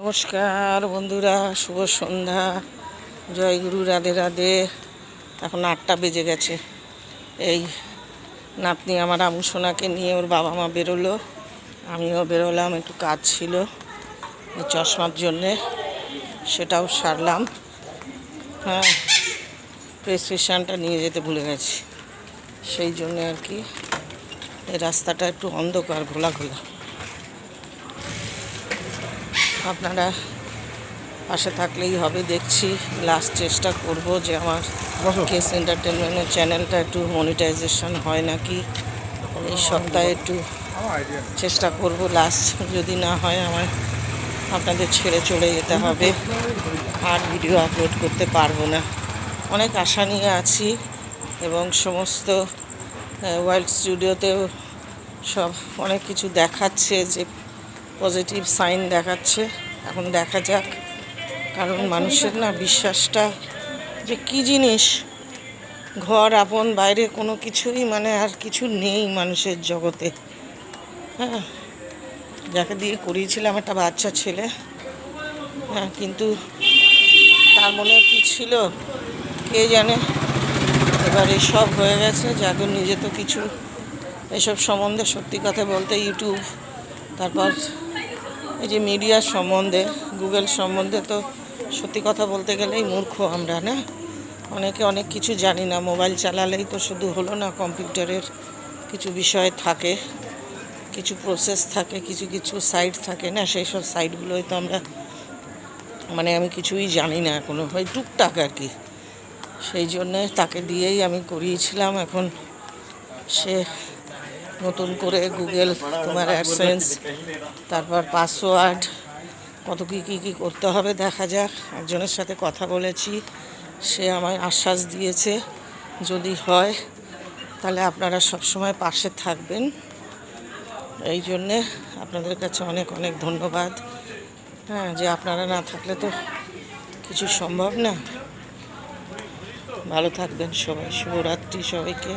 নমস্কার বন্ধুরা, শুভ সন্ধ্যা, জয় গুরু, রাধে রাধে। এখন 8টা বেজে গেছে। এই নাতনি আমার আমু সোনাকে নিয়ে ওর বাবা মা বেরোলো, আমিও বেরোলাম, একটু কাজ ছিল এই চশমার জন্যে, সেটাও সারলাম। হ্যাঁ, প্রেসক্রিপশানটা নিয়ে যেতে ভুলে গেছি, সেই জন্যে আর কি। এই রাস্তাটা একটু অন্ধকার, ঘোলা ঘোলা। আপনারা পাশে থাকলেই হবে। দেখছি, লাস্ট চেষ্টা করব যে আমার কেস এন্টারটেনমেন্টের চ্যানেলটা একটু মনিটাইজেশন হয় নাকি। এই সপ্তাহে একটু চেষ্টা করব। লাস্ট যদি না হয় আমার আপনাদের ছেড়ে চলে যেতে হবে, আর ভিডিও আপলোড করতে পারবো না। অনেক আশা নিয়ে আছি এবং সমস্ত ওয়ার্ল্ড স্টুডিওতেও সব অনেক কিছু দেখাচ্ছে, যে পজিটিভ সাইন দেখাচ্ছে। এখন দেখা যাক, কারণ মানুষের না বিশ্বাসটা যে কী জিনিস, ঘর আপন বাইরে কোনো কিছুই মানে আর কিছু নেই মানুষের জগতে। হ্যাঁ, যাকে দিয়ে করিয়েছিলাম একটা বাচ্চা ছেলে, হ্যাঁ, কিন্তু তার মনে কী ছিল কে জানে। এবার এসব হয়ে গেছে, যাকে নিজে তো কিছু এসব সম্বন্ধে সত্যি কথা বলতে ইউটিউব, তারপর এই যে মিডিয়ার সম্বন্ধে, গুগল সম্বন্ধে তো সত্যি কথা বলতে গেলেই মূর্খ আমরা, না? অনেকে অনেক কিছু জানি না। মোবাইল চালালেই তো শুধু হলো না, কম্পিউটারের কিছু বিষয় থাকে, কিছু প্রসেস থাকে, কিছু কিছু সাইট থাকে না, সেই সব সাইটগুলোই তো আমরা মানে আমি কিছুই জানি না এখনো, ওই টুকটাক আর কি। সেই জন্যে তাকে দিয়েই আমি করিয়েছিলাম। এখন সে নতুন করে গুগল তোমার অ্যাডসেন্স, তারপর পাসওয়ার্ড, কত কী করতে হবে দেখা যাক। একজনের সাথে কথা বলেছি, সে আমায় আশ্বাস দিয়েছে যদি হয় তাহলে আপনারা সবসময় পাশে থাকবেন। এই জন্যে আপনাদের কাছে অনেক অনেক ধন্যবাদ। হ্যাঁ, যে আপনারা না থাকলে তো কিছু সম্ভব না। ভালো থাকবেন সবাই। শুভরাত্রি সবাইকে।